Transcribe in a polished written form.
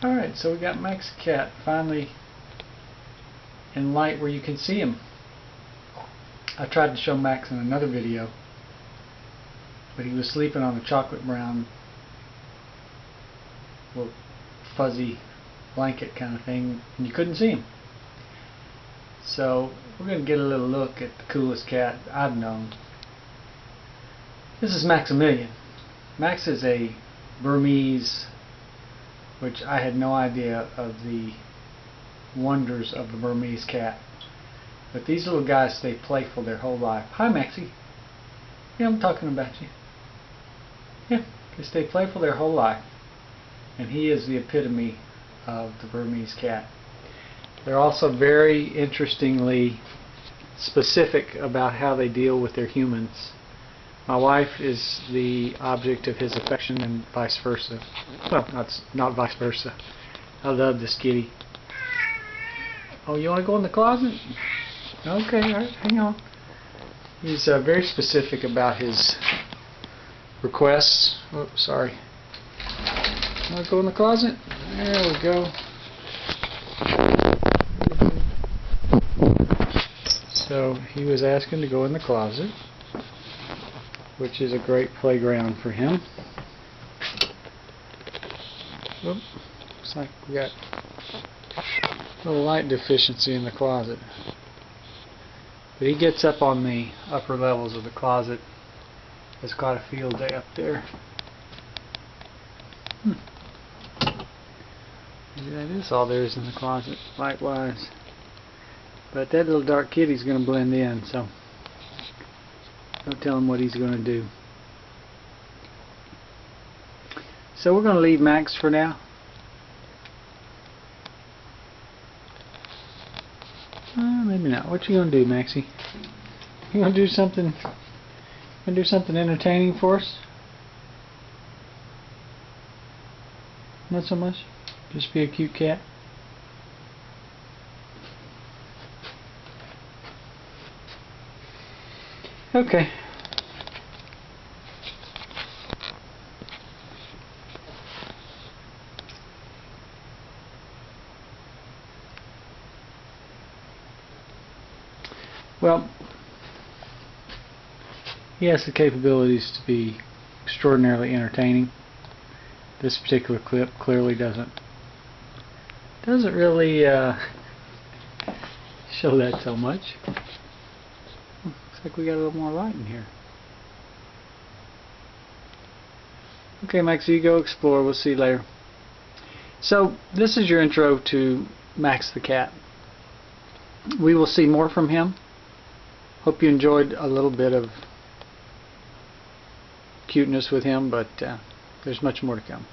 Alright, so we got Max the cat finally in light where you can see him. I tried to show Max in another video, but he was sleeping on a chocolate brown little fuzzy blanket kind of thing, and you couldn't see him. So we're going to get a little look at the coolest cat I've known. This is Maximillion. Max is a Burmese, which I had no idea of the wonders of the Burmese cat. But these little guys stay playful their whole life. Hi, Maxie. Yeah, I'm talking about you. Yeah, they stay playful their whole life. And he is the epitome of the Burmese cat. They're also very interestingly specific about how they deal with their humans. My wife is the object of his affection and vice versa. Well, not vice versa. I love this kitty. Oh, you want to go in the closet? Okay, alright, hang on. He's very specific about his requests. Oh, sorry. Want to go in the closet? There we go. So he was asking to go in the closet, which is a great playground for him. Oop, looks like we got a little light deficiency in the closet. But he gets up on the upper levels of the closet. There's quite a field day up there. Maybe that is all there is in the closet, light-wise. But that little dark kitty's going to blend in, so don't tell him what he's going to do. So we're going to leave Max for now. Maybe not. What you going to do, Maxie? You going to do something? Going to do something entertaining for us? Not so much. Just be a cute cat. Okay. Well, he has the capabilities to be extraordinarily entertaining. This particular clip clearly doesn't really show that so much. Looks like we got a little more light in here. Okay, Max, you go explore. We'll see you later. So this is your intro to Max the cat. We will see more from him. Hope you enjoyed a little bit of cuteness with him, but there's much more to come.